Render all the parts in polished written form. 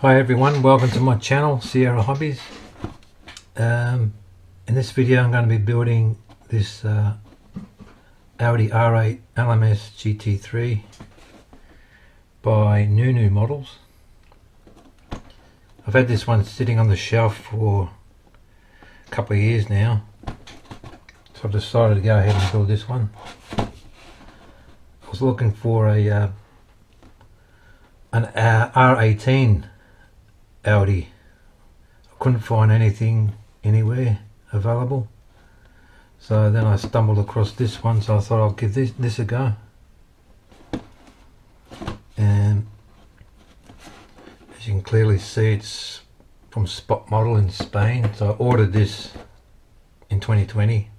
Hi everyone, welcome to my channel, Sierra Hobbies. In this video I'm going to be building this Audi R8 LMS GT3 by NuNu models. I've had this one sitting on the shelf for a couple of years now, so I've decided to go ahead and build this one. I was looking for an R18 Audi. I couldn't find anything anywhere available, so then I stumbled across this one, so I thought I'll give this a go. And as you can clearly see, it's from Spot Model in Spain, so I ordered this in 2020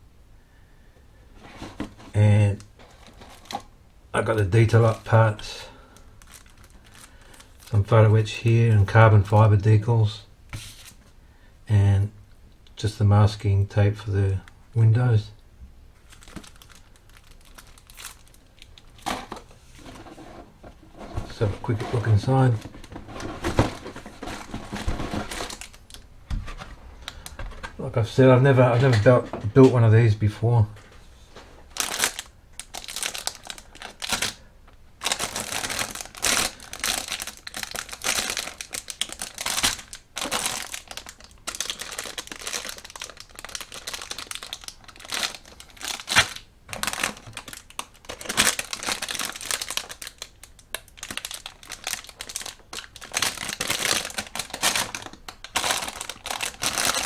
and I got the detail up parts, some photo etch here and carbon fiber decals, and just the masking tape for the windows. Let's have a quick look inside. Like I've said, I've never built one of these before.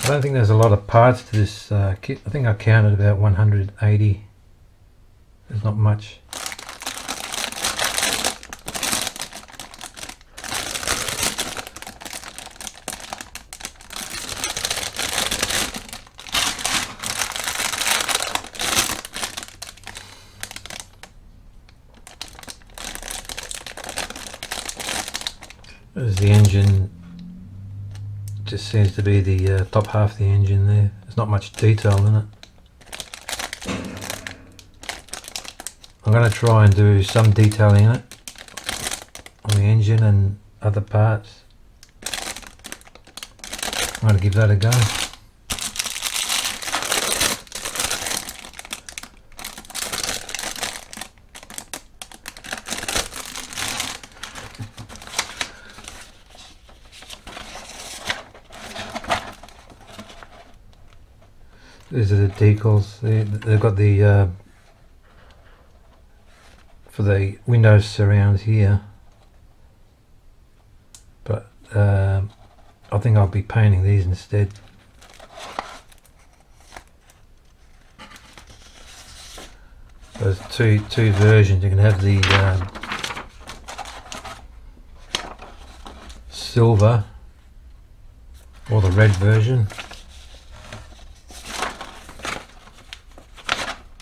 I don't think there's a lot of parts to this kit. I think I counted about 180. There's not much. There's the engine. Just seems to be the top half of the engine there. There's not much detail in it. I'm going to try and do some detailing in it on the engine and other parts. I'm going to give that a go. These are the decals. They've got the for the windows surround here, but I think I'll be painting these instead. There's two versions. You can have the silver or the red version.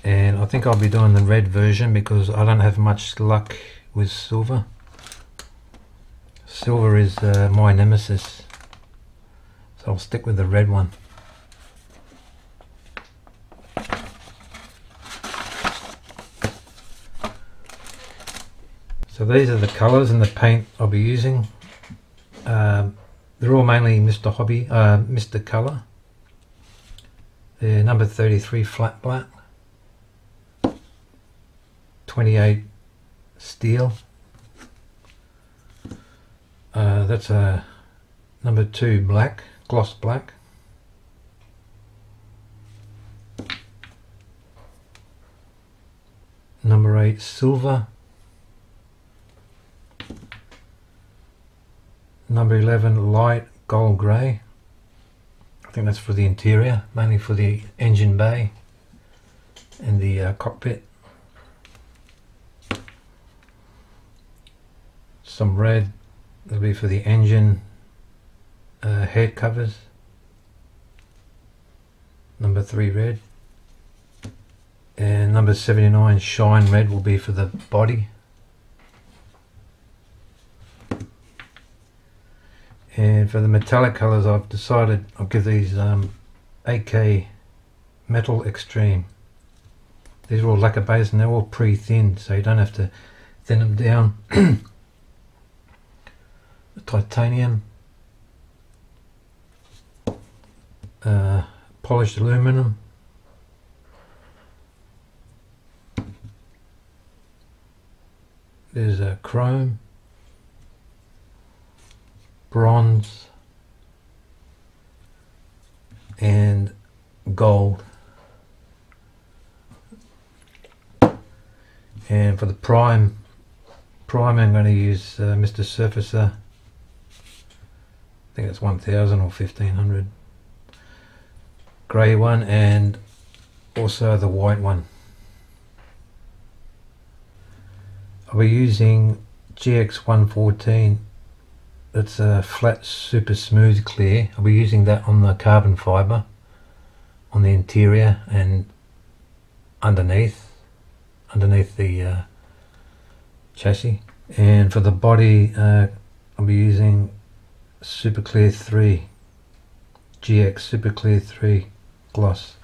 And I think I'll be doing the red version because I don't have much luck with silver. Silver is my nemesis, so I'll stick with the red one. So these are the colours and the paint I'll be using. They're all mainly Mr. Colour. They're number 33 flat black. 28 steel. That's a number 2 black, gloss black. Number 8 silver. Number 11 light gold grey. I think that's for the interior, mainly for the engine bay and the cockpit. Some red, that'll be for the engine head covers. Number 3 red. And number 79 shine red will be for the body. And for the metallic colours, I've decided I'll give these 8K Metal Extreme. These are all lacquer based and they're all pre-thinned, so you don't have to thin them down. The titanium polished aluminum. There's a chrome, bronze, and gold. And for the prime I'm going to use Mr. Surfacer. I think it's 1000 or 1500. Grey one, and also the white one. I'll be using GX114. It's a flat super smooth clear. I'll be using that on the carbon fibre on the interior and underneath the chassis. And for the body I'll be using Super Clear 3, GX Super Clear 3 gloss.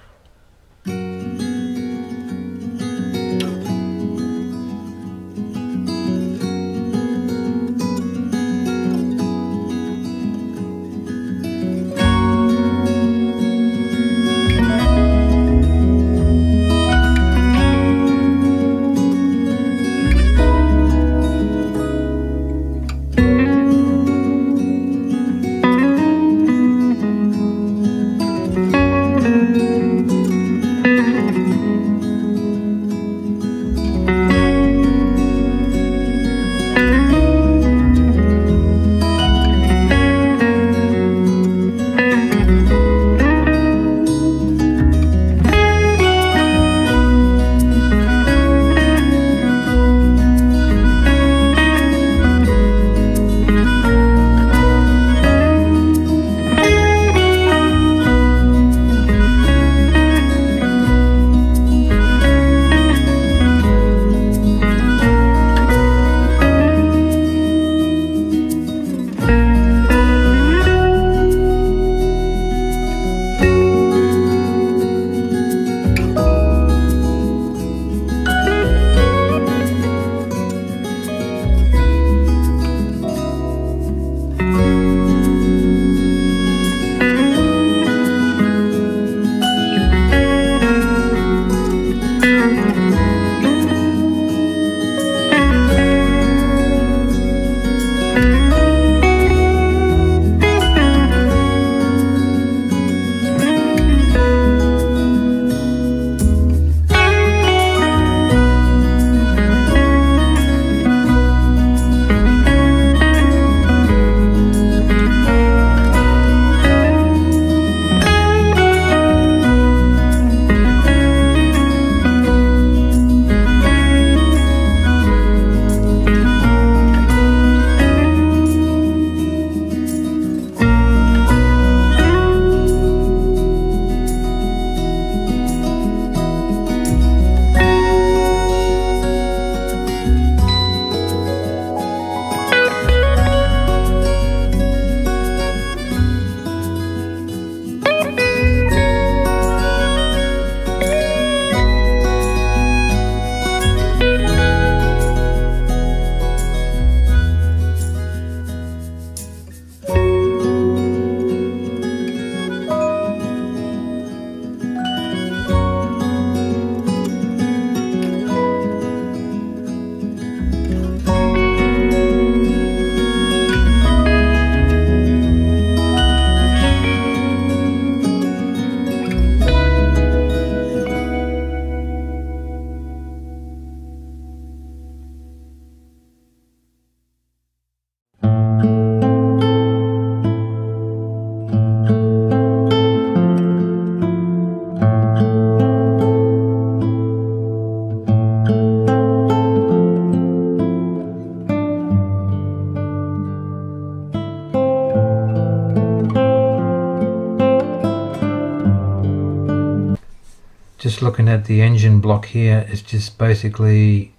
Just looking at the engine block here, it's just basically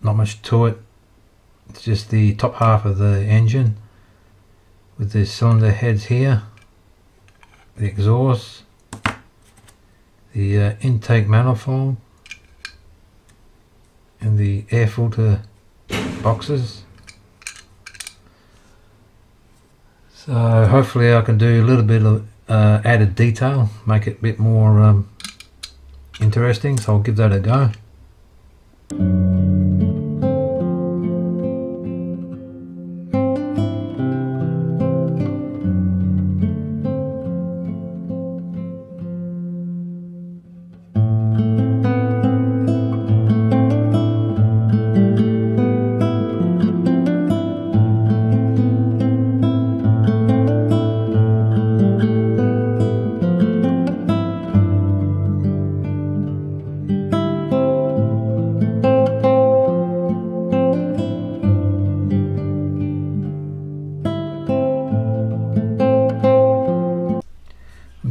not much to it. It's just the top half of the engine with the cylinder heads here, the exhaust, the intake manifold, and the air filter boxes. So hopefully I can do a little bit of added detail, make it a bit more interesting, so I'll give that a go.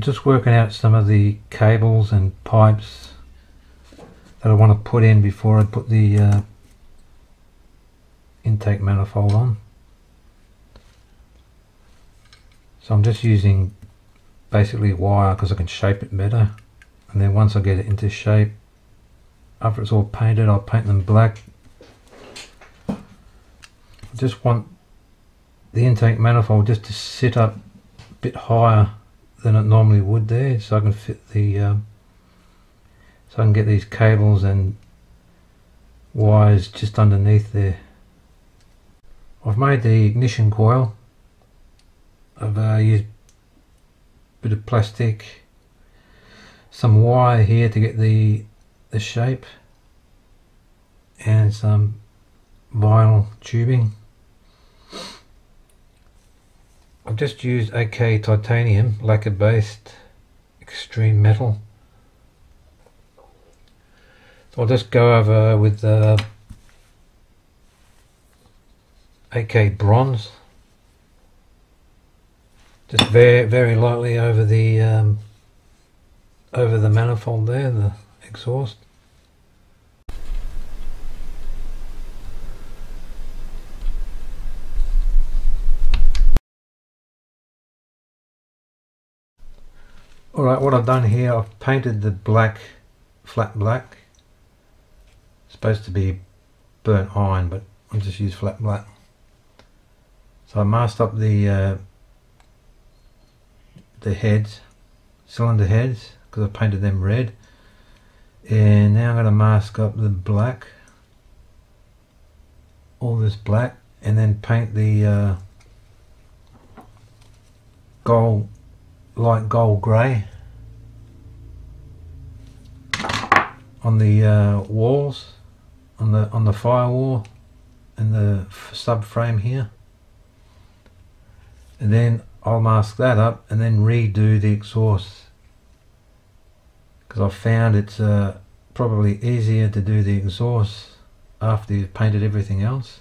Just working out some of the cables and pipes that I want to put in before I put the intake manifold on. So I'm just using basically wire because I can shape it better, and then once I get it into shape, after it's all painted, I'll paint them black. I just want the intake manifold just to sit up a bit higher than it normally would there, so I can fit the so I can get these cables and wires just underneath there. I've made the ignition coil. I've used a bit of plastic, some wire here to get the shape, and some vinyl tubing. I've just used AK titanium, lacquer based extreme metal. So I'll just go over with AK bronze, just very lightly over the manifold there, the exhaust. Alright, what I've done here, I've painted the black, flat black. It's supposed to be burnt iron, but I'll just use flat black. So I masked up the heads, cylinder heads, because I painted them red. And now I'm going to mask up the black, all this black, and then paint the gold, light gold grey on the walls, on the firewall and the subframe here, and then I'll mask that up and then redo the exhaust, because I've found it's probably easier to do the exhaust after you've painted everything else.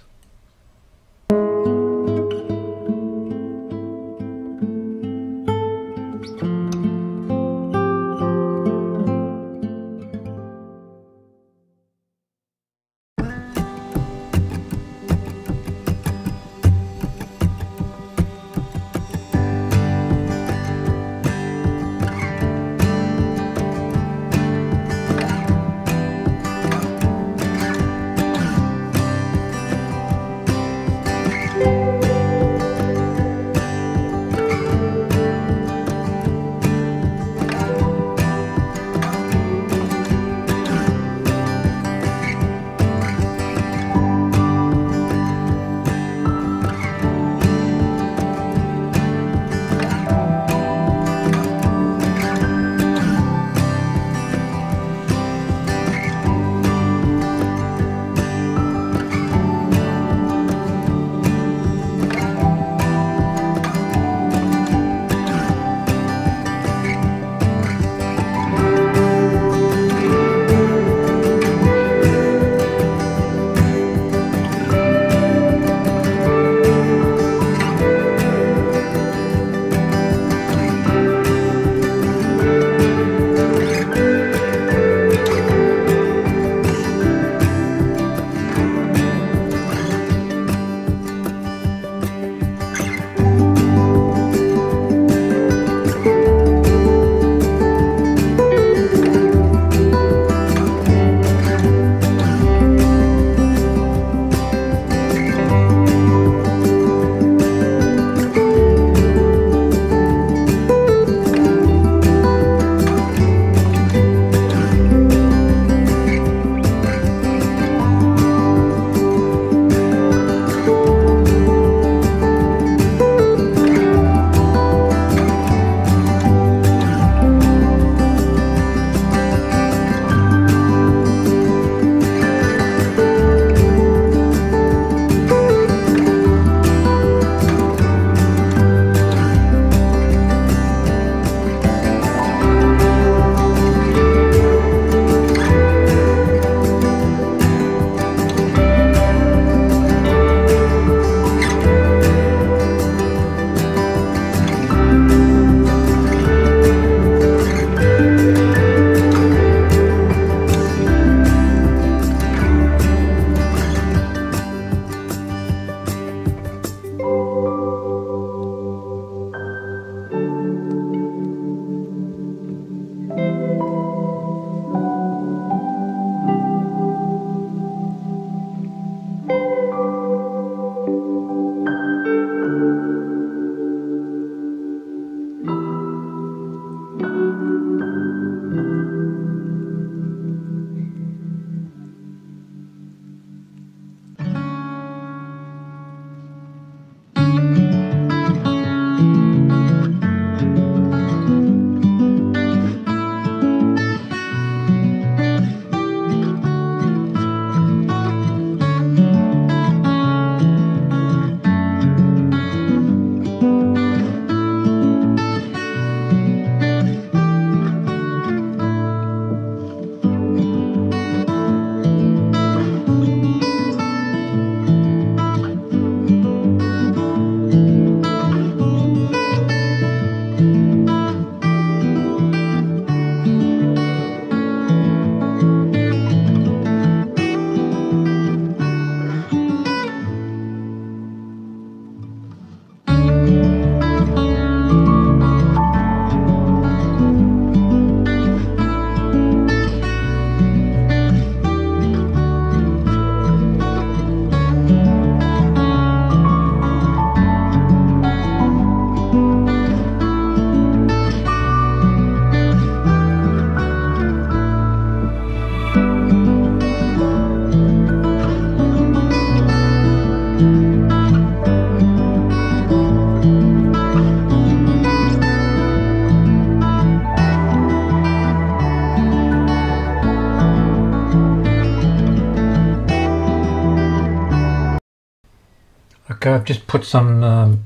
Okay, I've just put some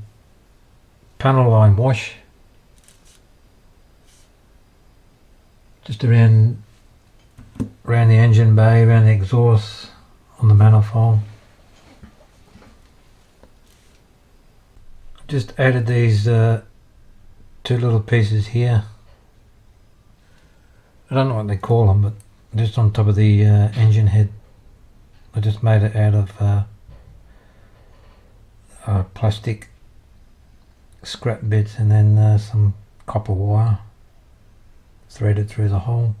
panel line wash just around the engine bay, around the exhaust, on the manifold. Just added these two little pieces here. I don't know what they call them, but just on top of the engine head. I just made it out of plastic scrap bits, and then some copper wire threaded through the hole.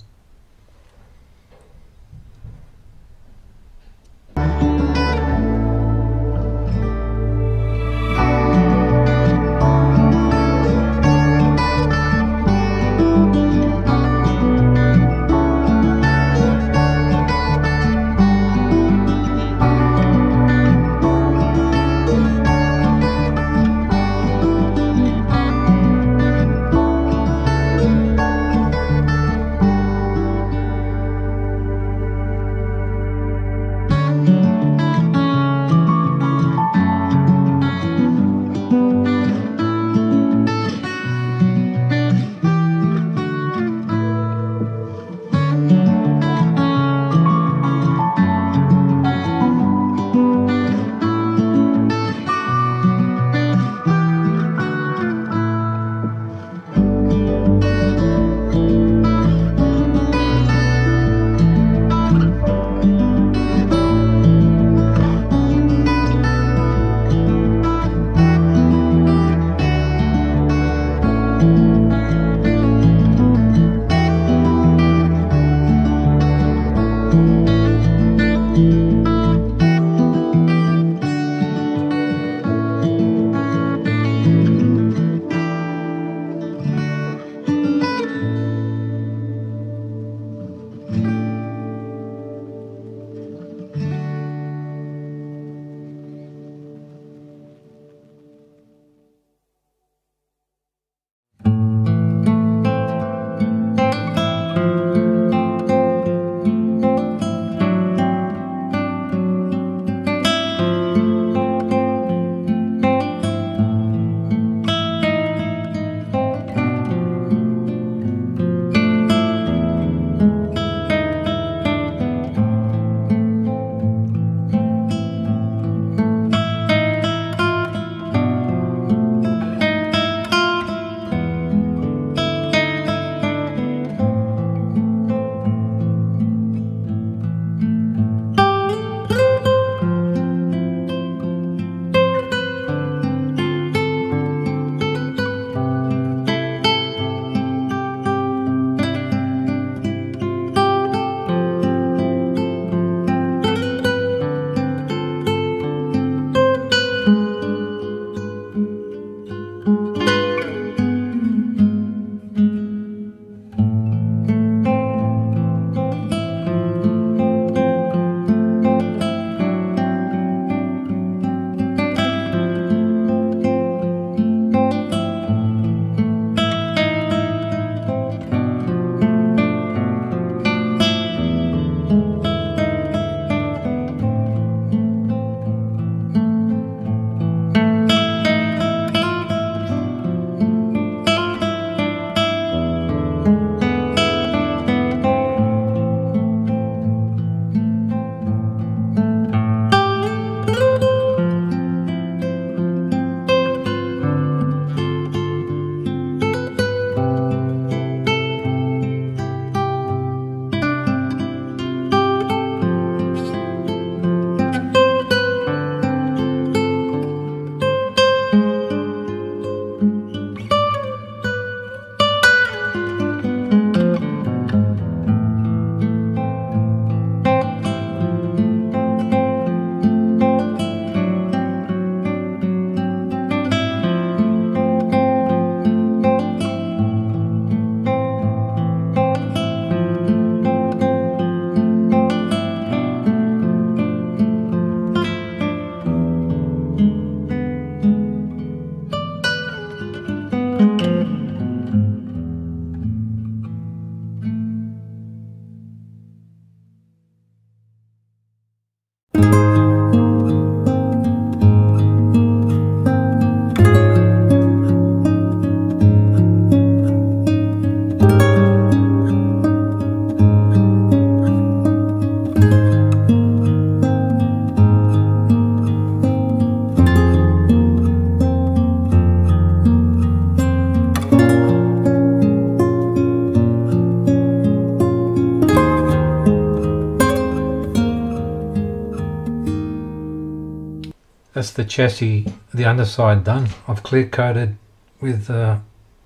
That's the chassis, the underside done. I've clear coated with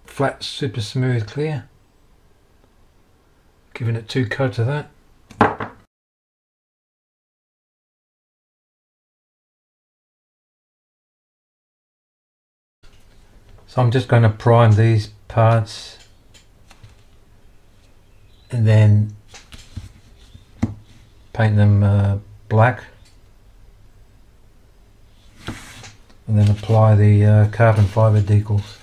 flat super smooth clear, giving it 2 coats of that. So I'm just going to prime these parts and then paint them black, and then apply the carbon fibre decals.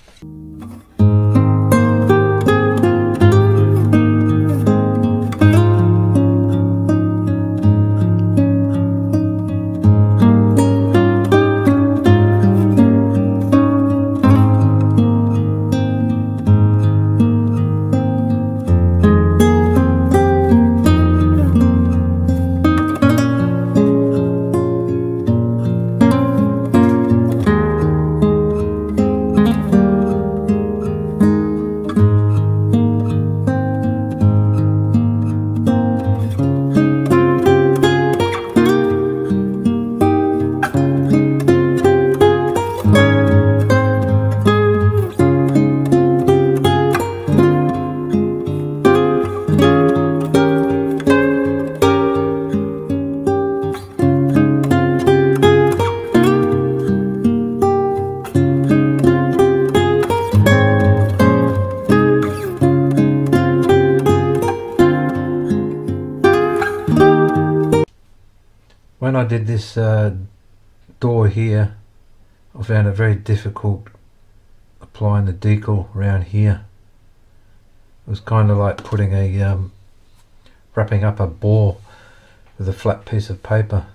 When I did this door here, I found it very difficult applying the decal around here. It was kind of like putting a wrapping up a ball with a flat piece of paper.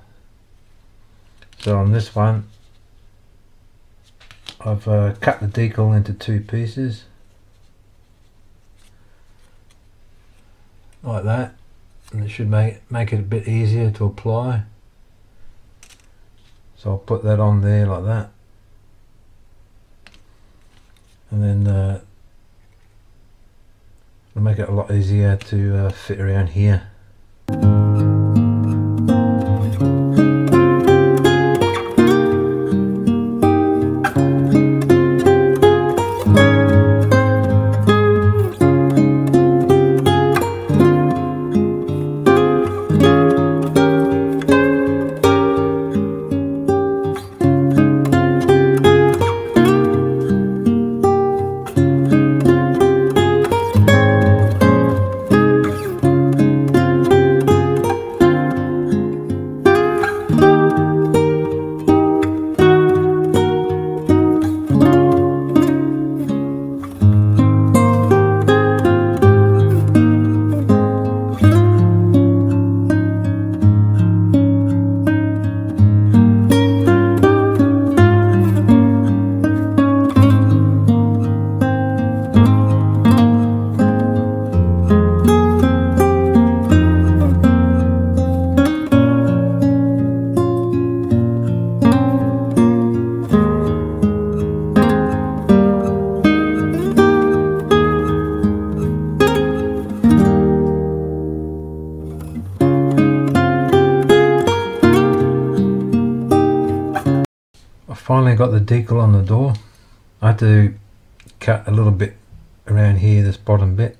So on this one, I've cut the decal into 2 pieces like that, and it should make it a bit easier to apply. So I'll put that on there like that, and then it'll make it a lot easier to fit around here. Finally got the decal on the door. I had to cut a little bit around here, this bottom bit.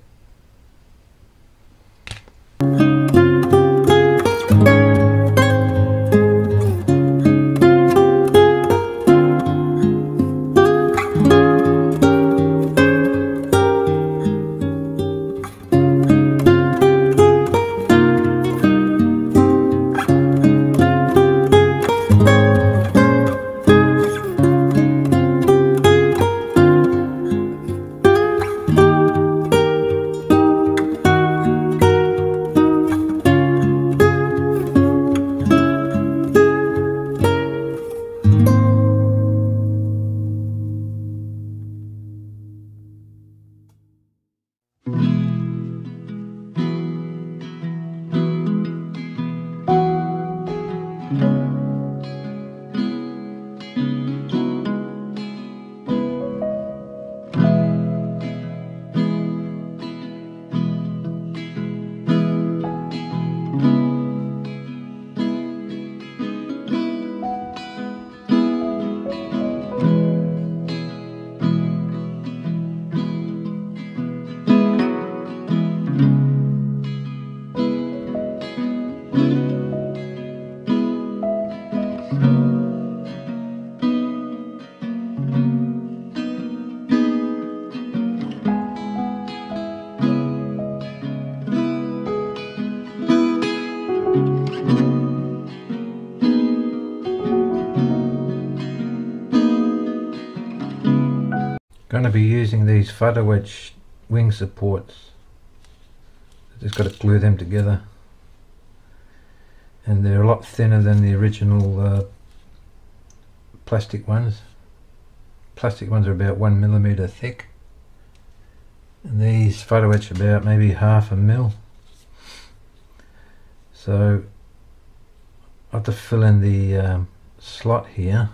Going to be using these photo wedge wing supports. Just got to glue them together, and they're a lot thinner than the original plastic ones. Plastic ones are about 1 millimeter thick, and these photo wedge are about maybe 1/2 mil. So I have to fill in the slot here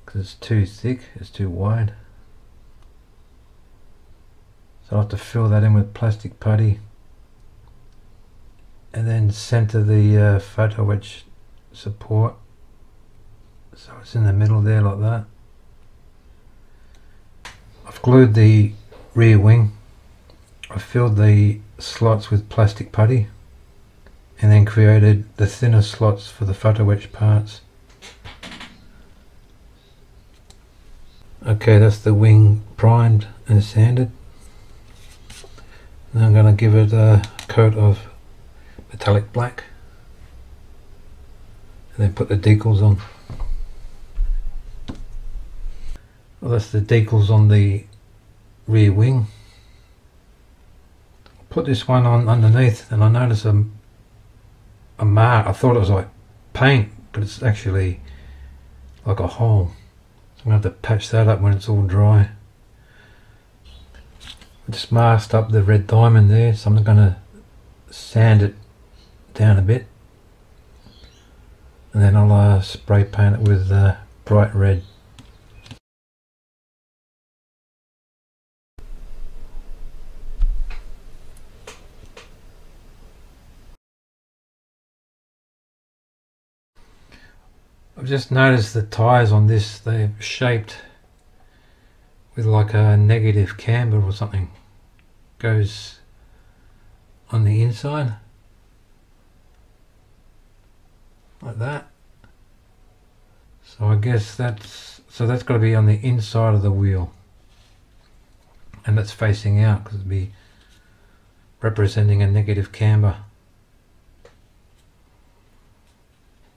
because it's too thick, it's too wide. So I have to fill that in with plastic putty and then center the photo wedge support so it's in the middle there like that. I've glued the rear wing. I've filled the slots with plastic putty and then created the thinner slots for the photo wedge parts. Okay, that's the wing primed and sanded. Now I'm going to give it a coat of metallic black and then put the decals on. Well, that's the decals on the rear wing. Put this one on underneath and I noticed a mark. I thought it was like paint, but it's actually like a hole. So I'm going to have to patch that up when it's all dry. I just masked up the red diamond there, so I'm going to sand it down a bit and then I'll spray paint it with bright red. I've just noticed the tyres on this, they're shaped with like a negative camber or something. Goes on the inside like that. So I guess that's got to be on the inside of the wheel, and that's facing out because it'd be representing a negative camber.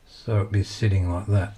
So it'd be sitting like that.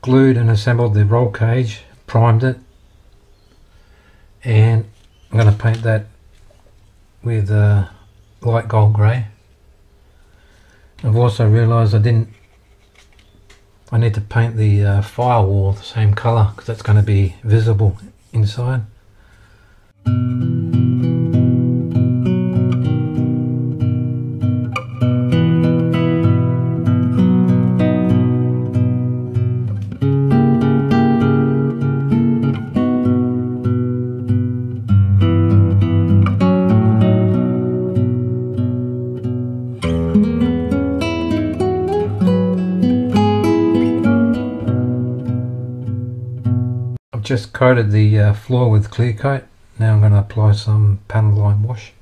Glued and assembled the roll cage, primed it, and I'm going to paint that with light gold grey. I've also realised I need to paint the firewall the same colour because that's going to be visible inside. just coated the floor with clear coat. Now I'm going to apply some panel line wash.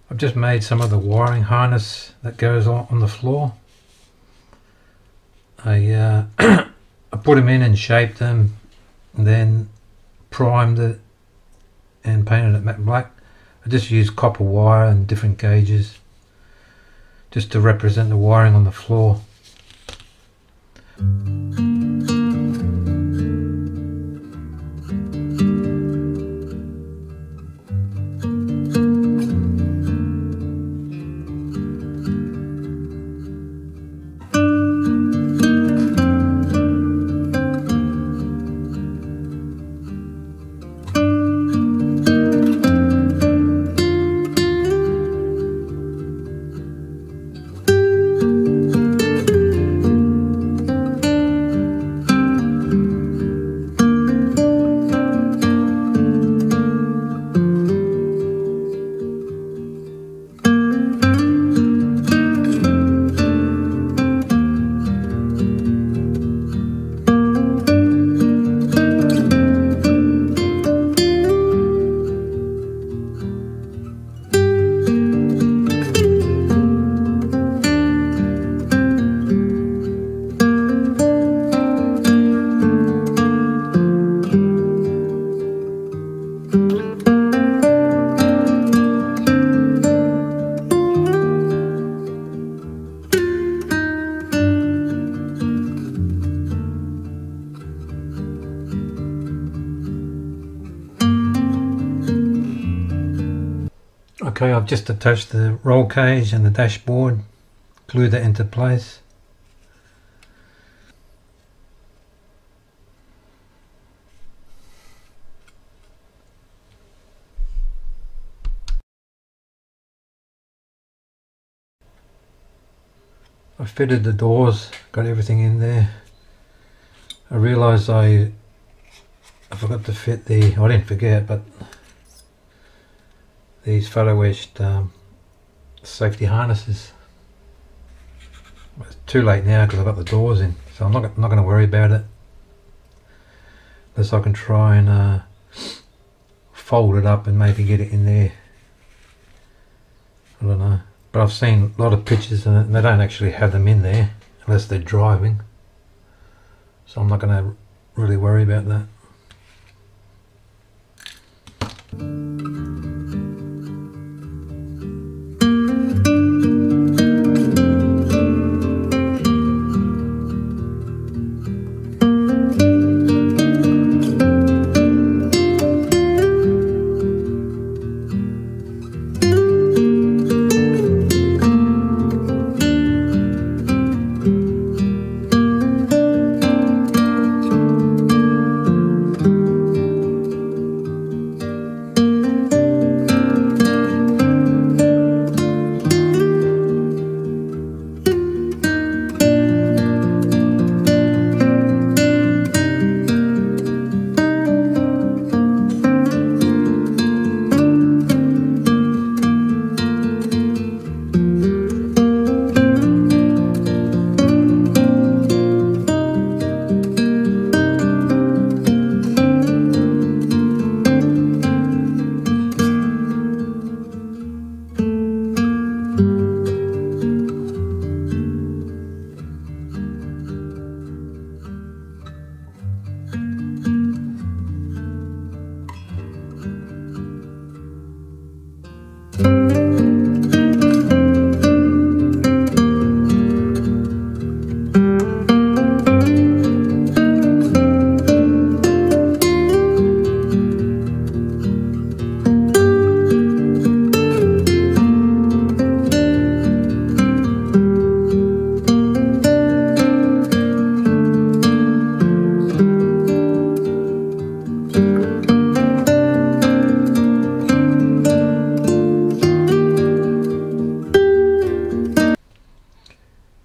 I've just made some of the wiring harness that goes on the floor. I put them in and shaped them, and then primed it and painted it matte black. I just used copper wire and different gauges just to represent the wiring on the floor. Okay, I've just attached the roll cage and the dashboard, glued that into place. I fitted the doors, got everything in there. I realised I forgot to fit the, I didn't forget, but these photo etched safety harnesses. It's too late now because I've got the doors in, so I'm not going to worry about it unless I can try and fold it up and maybe get it in there. I don't know, but I've seen a lot of pictures and they don't actually have them in there unless they're driving, so I'm not going to really worry about that.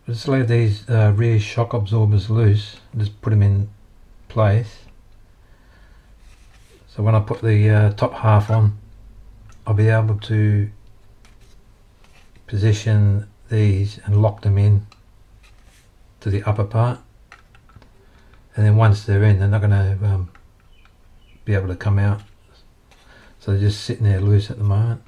Just leave these rear shock absorbers loose and just put them in place. So when I put the top half on, I'll be able to position these and lock them in to the upper part, and then once they're in, they're not going to be able to come out, so they're just sitting there loose at the moment.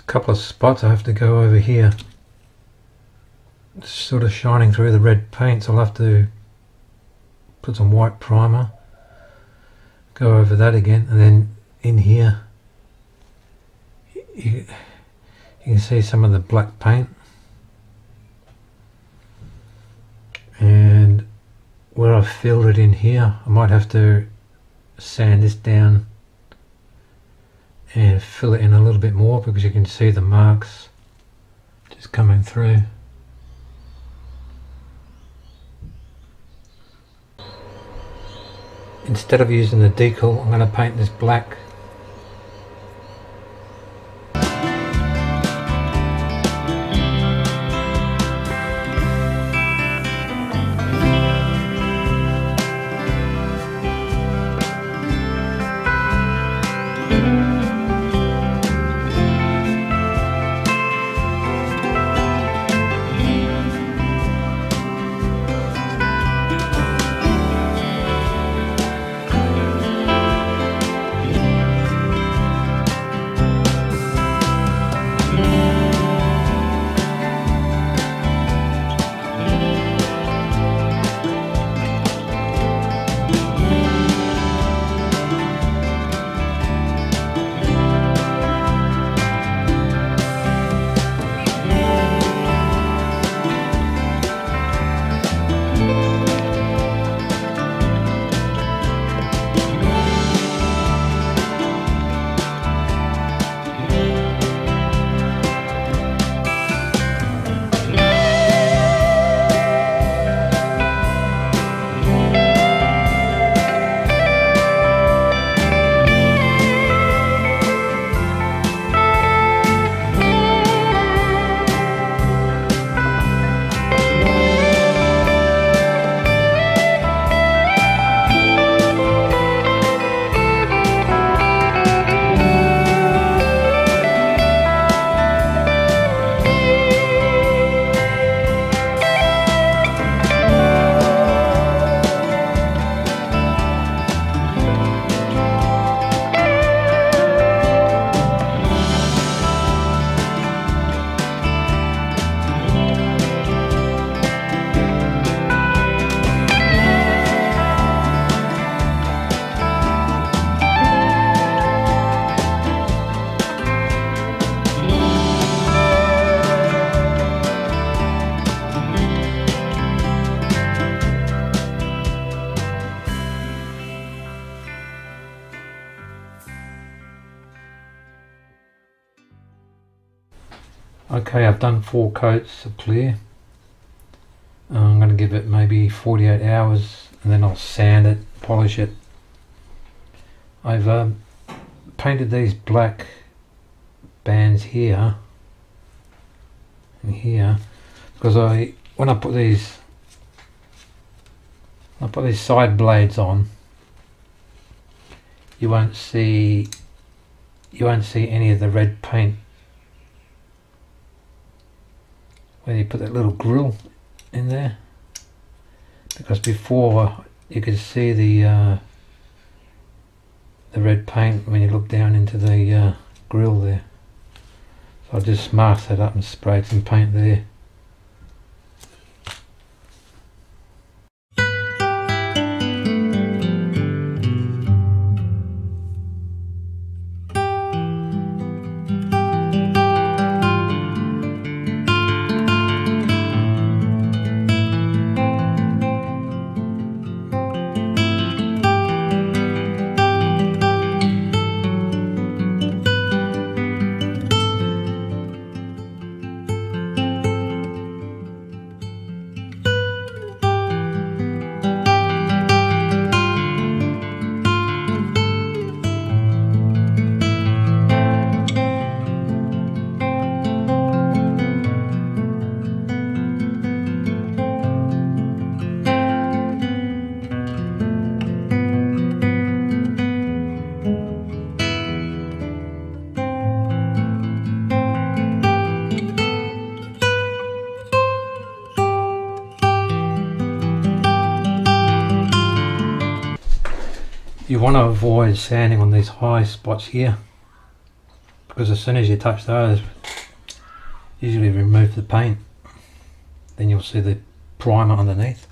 Couple of spots I have to go over here. It's sort of shining through the red paint, so I'll have to put some white primer, go over that again, and then in here you can see some of the black paint. I've filled it in here. I might have to sand this down and fill it in a little bit more, because you can see the marks just coming through. Instead of using the decal, I'm going to paint this black. Okay, I've done 4 coats of clear. I'm going to give it maybe 48 hours and then I'll sand it, polish it. I've painted these black bands here and here because when I put these side blades on, you won't see any of the red paint where you put that little grill in there, because before you could see the red paint when you look down into the grill there. So I just masked that up and sprayed some paint there. You want to avoid sanding on these high spots here, because as soon as you touch those, usually remove the paint, then you'll see the primer underneath.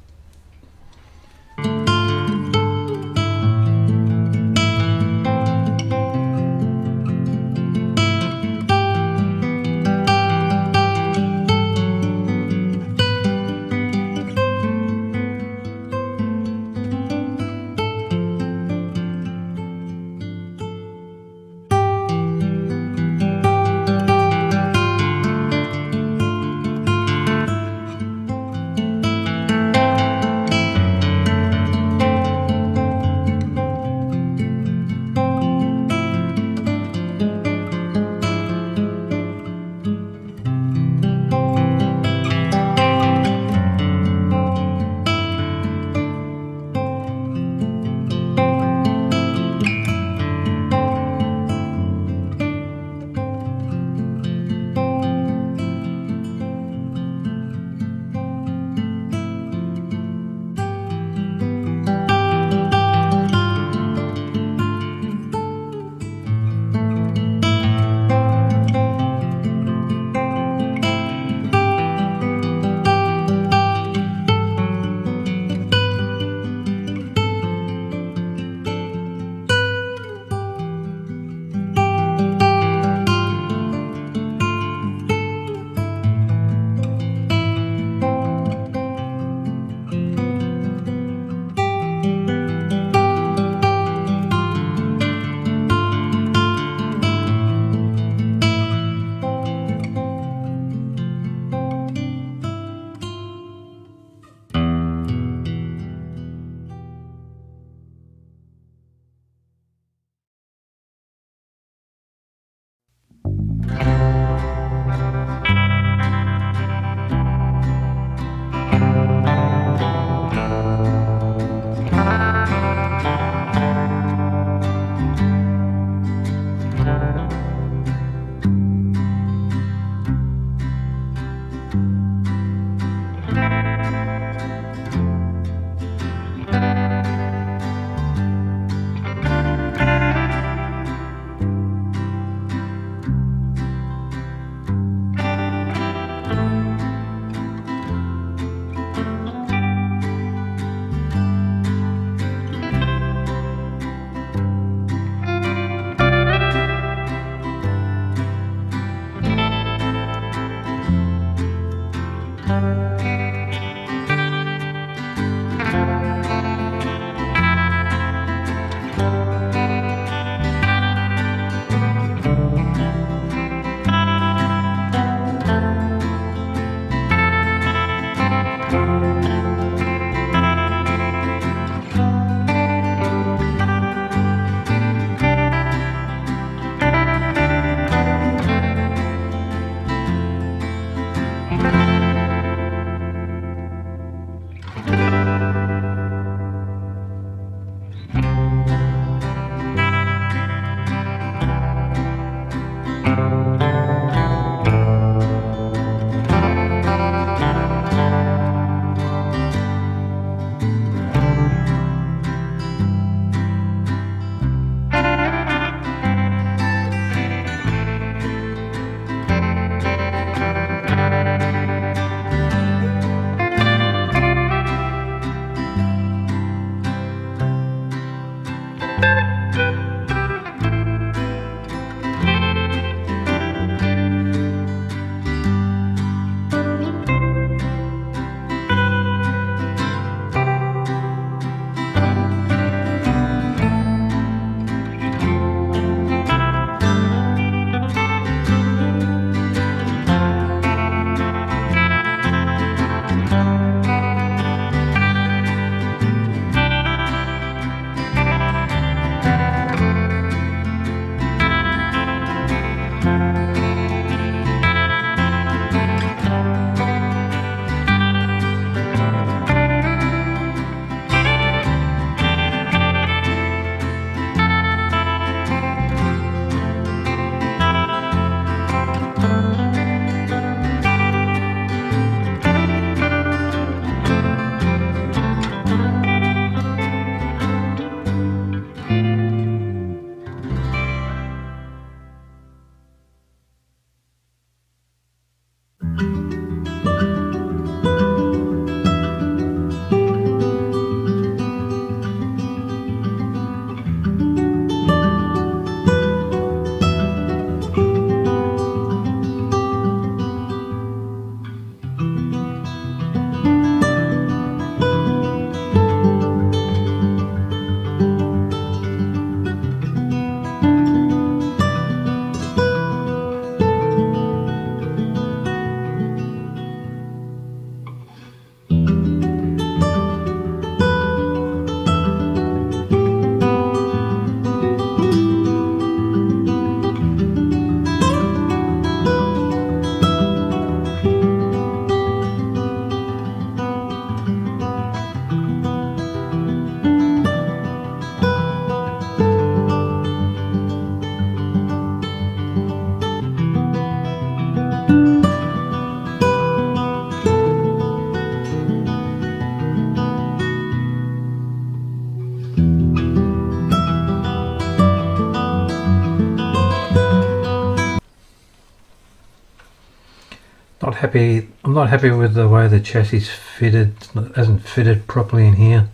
not happy. I'm not happy with the way the chassis is fitted. It hasn't fitted properly in here.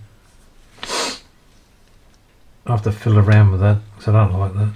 I have to fiddle around with that because I don't like that.